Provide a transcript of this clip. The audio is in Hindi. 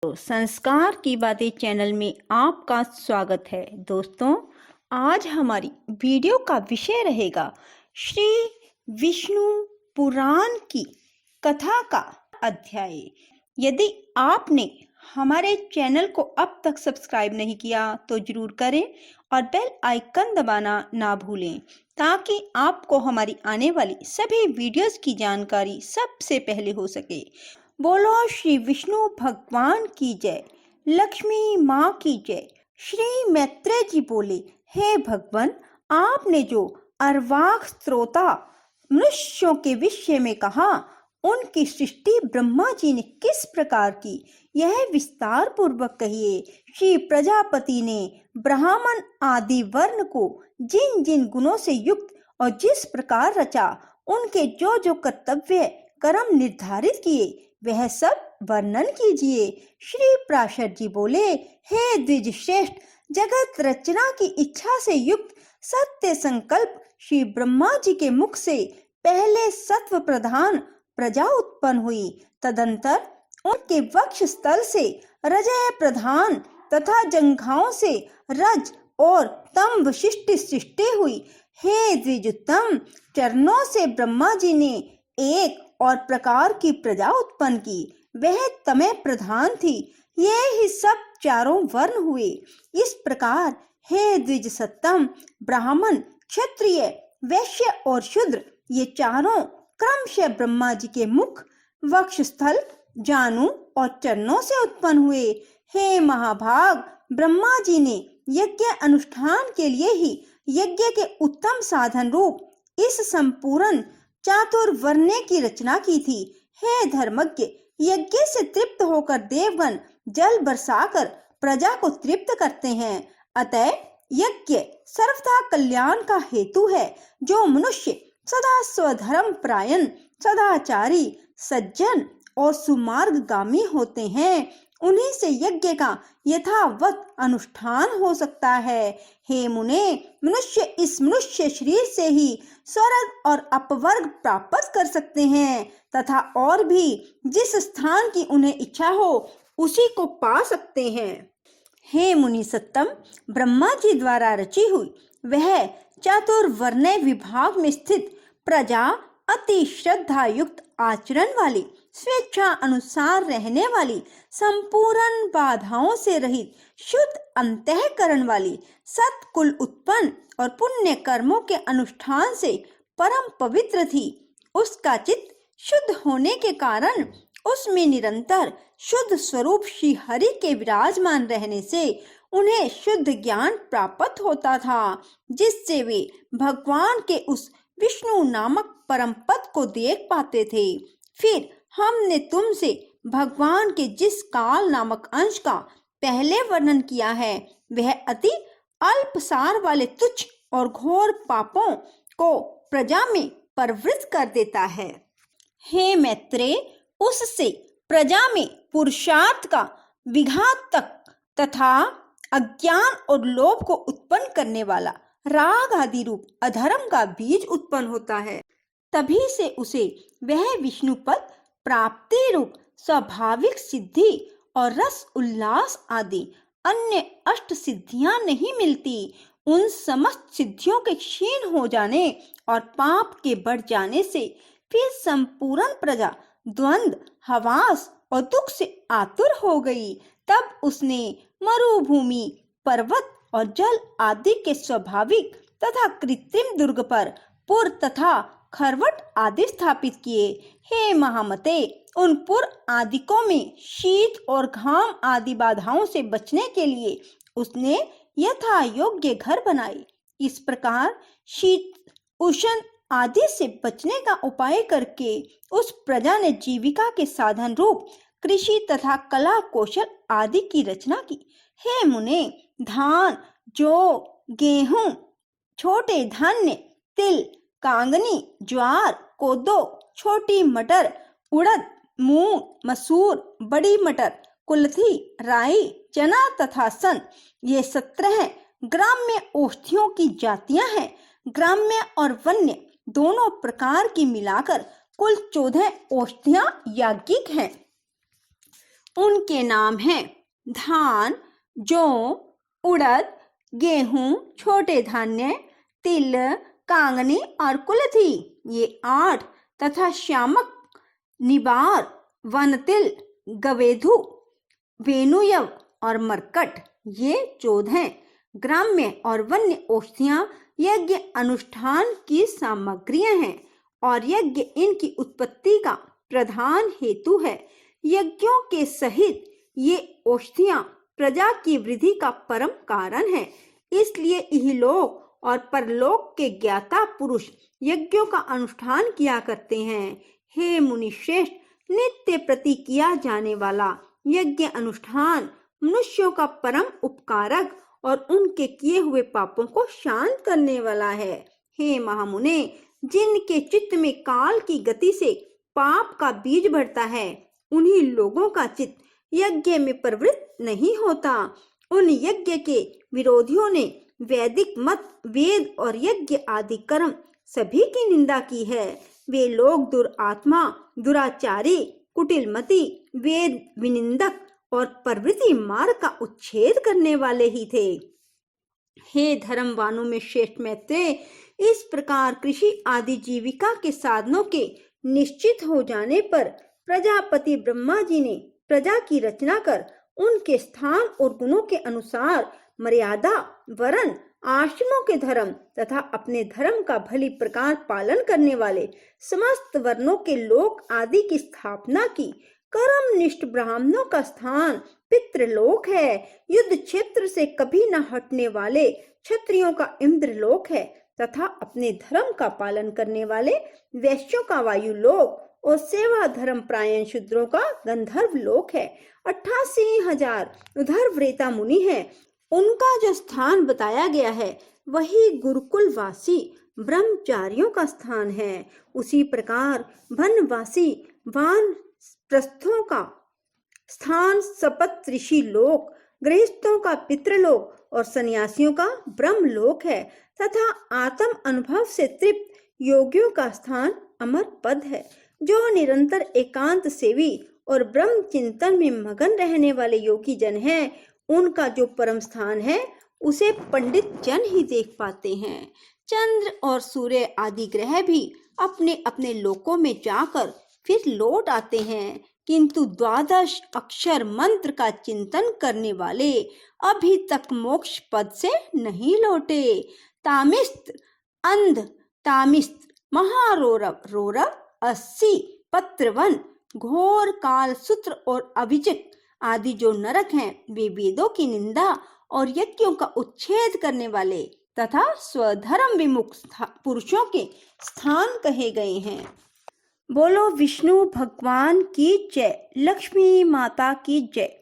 तो संस्कार की बातें चैनल में आपका स्वागत है। दोस्तों, आज हमारी वीडियो का विषय रहेगा श्री विष्णु पुराण की कथा का अध्याय। यदि आपने हमारे चैनल को अब तक सब्सक्राइब नहीं किया तो जरूर करें और बेल आइकन दबाना ना भूलें ताकि आपको हमारी आने वाली सभी वीडियोस की जानकारी सबसे पहले हो सके। बोलो श्री विष्णु भगवान की जय, लक्ष्मी माँ की जय। श्री मैत्रेय जी बोले, हे भगवान, आपने जो अर्वाक श्रोता मनुष्यों के विषय में कहा, उनकी सृष्टि ब्रह्मा जी ने किस प्रकार की, यह विस्तार पूर्वक कहिए। श्री प्रजापति ने ब्राह्मण आदि वर्ण को जिन जिन गुणों से युक्त और जिस प्रकार रचा, उनके जो जो कर्तव्य कर्म निर्धारित किए, वह सब वर्णन कीजिए। श्री प्राशर जी बोले, हे द्विज श्रेष्ठ, जगत रचना की इच्छा से युक्त सत्य संकल्प श्री ब्रह्मा जी के मुख से पहले सत्व प्रधान प्रजा उत्पन्न हुई। तदंतर उनके वक्ष स्थल से रजय प्रधान तथा जंघाओं से रज और तम विशिष्ट सृष्टि हुई। हे द्विजोत्तम, चरणों से ब्रह्मा जी ने एक और प्रकार की प्रजा उत्पन्न की, वह तमय प्रधान थी। ये ही सब चारों वर्ण हुए। इस प्रकार हे द्विज सत्तम, ब्राह्मण, क्षत्रिय, वैश्य और शूद्र, ये चारों क्रमशः ब्रह्मा जी के मुख, वक्षस्थल, जानु और चरणों से उत्पन्न हुए। हे महाभाग, ब्रह्मा जी ने यज्ञ अनुष्ठान के लिए ही यज्ञ के उत्तम साधन रूप इस संपूर्ण चातुर्वर्ण्य की रचना की थी। हे धर्मज्ञ, यज्ञ से तृप्त होकर देवगण जल बरसाकर प्रजा को तृप्त करते हैं। अतः यज्ञ सर्वथा कल्याण का हेतु है। जो मनुष्य सदा स्वधर्म परायण, सदाचारी, सज्जन और सुमार्गगामी होते हैं, उन्हीं से यज्ञ का यथावत अनुष्ठान हो सकता है। हे मुने, मनुष्य इस मनुष्य शरीर से ही स्वर्ग और अपवर्ग प्राप्त कर सकते हैं तथा और भी जिस स्थान की उन्हें इच्छा हो उसी को पा सकते हैं। हे मुनि सत्तम, ब्रह्मा जी द्वारा रची हुई वह चातुर्वर्ण्य विभाग में स्थित प्रजा अति श्रद्धा युक्त आचरण वाली, स्वेच्छा अनुसार रहने वाली, संपूर्ण बाधाओं से रहित, शुद्ध अंतःकरण वाली, सत्कुल उत्पन्न और पुण्य कर्मों के अनुष्ठान से परम पवित्र थी। उसका चित्त शुद्ध होने के कारण उसमें निरंतर शुद्ध स्वरूप श्री हरि के विराजमान रहने से उन्हें शुद्ध ज्ञान प्राप्त होता था, जिससे वे भगवान के उस विष्णु नामक परम पद को देख पाते थे। फिर हमने तुमसे भगवान के जिस काल नामक अंश का पहले वर्णन किया है, वह अति अल्पसार वाले तुच्छ और घोर पापों को प्रजा में प्रवृत्त कर देता है। हे मैत्रेय, उससे प्रजा में पुरुषार्थ का विघातक तथा अज्ञान और लोभ को उत्पन्न करने वाला राग आदि रूप अधर्म का बीज उत्पन्न होता है। तभी से उसे वह विष्णु पद प्राप्ति रूप स्वाभाविक सिद्धि और रस उल्लास आदि अन्य अष्ट सिद्धियां नहीं मिलती। उन समस्त सिद्धियों के क्षीण हो जाने और पाप के बढ़ जाने से फिर संपूर्ण प्रजा द्वंद्व, हवास और दुख से आतुर हो गई। तब उसने मरुभूमि, पर्वत और जल आदि के स्वाभाविक तथा कृत्रिम दुर्ग पर पुर तथा खरवट आदि स्थापित किए। हे महामते, उन पुर आदिकों में शीत और घाम आदि बाधाओं से बचने के लिए उसने यथा योग्य घर बनाए। इस प्रकार शीत, उष्ण आदि से बचने का उपाय करके उस प्रजा ने जीविका के साधन रूप कृषि तथा कला कौशल आदि की रचना की। हे मुने, धान, जौ, गेहूं, छोटे धान्य, तिल, कांगनी, ज्वार, कोदो, छोटी मटर, उड़द, मूंग, मसूर, बड़ी मटर, कुल्थी, राई, चना तथा सन, ये 17 ग्राम्य औषधियों की जातियां हैं। ग्राम्य और वन्य दोनों प्रकार की मिलाकर कुल 14 औषधियां याज्ञिक हैं। उनके नाम हैं धान, जौ, उड़द, गेहूं, छोटे धान्य, तिल, कांगनी और कुलथी। ये 8 तथा श्यामक, निबार, वनतिल, गवेधु, वेणुयव और मरकट ये 14 ग्राम्य और वन्य औषधियां यज्ञ अनुष्ठान की सामग्रियां हैं और यज्ञ इनकी उत्पत्ति का प्रधान हेतु है। यज्ञों के सहित ये औषधियां प्रजा की वृद्धि का परम कारण है। इसलिए इहलोक और परलोक के ज्ञाता पुरुष यज्ञों का अनुष्ठान किया करते हैं। हे मुनि श्रेष्ठ, नित्य प्रति किया जाने वाला यज्ञ अनुष्ठान मनुष्यों का परम उपकारक और उनके किए हुए पापों को शांत करने वाला है। हे महामुने, जिनके चित्त में काल की गति से पाप का बीज बढ़ता है, उन्हीं लोगों का चित्त यज्ञ में प्रवृत्त नहीं होता। उन यज्ञ के विरोधियों ने वैदिक मत, वेद और यज्ञ आदि कर्म सभी की निंदा की है। वे लोग दुरात्मा, दुराचारी, कुटिलमति, वेद विनिंदक और प्रवृत्ति मार्ग का उच्छेद करने वाले ही थे। हे धर्मवानों में श्रेष्ठ मैत्रेय, इस प्रकार कृषि आदि जीविका के साधनों के निश्चित हो जाने पर प्रजापति ब्रह्मा जी ने प्रजा की रचना कर उनके स्थान और गुणों के अनुसार मर्यादा, वर्ण, आश्रमों के धर्म तथा अपने धर्म का भली प्रकार पालन करने वाले समस्त वर्णों के लोक आदि की स्थापना की। कर्मनिष्ठ ब्राह्मणों का स्थान पितृलोक है। युद्ध क्षेत्र से कभी न हटने वाले क्षत्रियों का इंद्रलोक है तथा अपने धर्म का पालन करने वाले वैश्यों का वायुलोक और सेवा धर्म प्रायण शूद्रों का गंधर्व लोक है। 88,000 उधर व्रेता मुनि है। उनका जो स्थान बताया गया है वही गुरुकुलवासी ब्रह्मचारियों का स्थान है। उसी प्रकार वनवासी वानप्रस्थों का स्थान सपत ऋषि लोक, गृहस्थों का पितृलोक और सन्यासियों का ब्रह्मलोक है तथा आत्म अनुभव से तृप्त योगियों का स्थान अमर पद है। जो निरंतर एकांत सेवी और ब्रह्म चिंतन में मगन रहने वाले योगी जन हैं, उनका जो परम स्थान है उसे पंडित जन ही देख पाते हैं। चंद्र और सूर्य आदि ग्रह भी अपने अपने लोकों में जाकर फिर लौट आते हैं, किंतु 12 अक्षर मंत्र का चिंतन करने वाले अभी तक मोक्ष पद से नहीं लौटे। तामिस्त्र, अंध, तामिस्त्र, महारोरव, रोरव, 80, पत्रवन, घोर, काल सूत्र और अभिजित आदि जो नरक हैं, वे वेदों की निंदा और यज्ञों का उच्छेद करने वाले तथा स्वधर्म विमुख पुरुषों के स्थान कहे गए हैं। बोलो विष्णु भगवान की जय, लक्ष्मी माता की जय,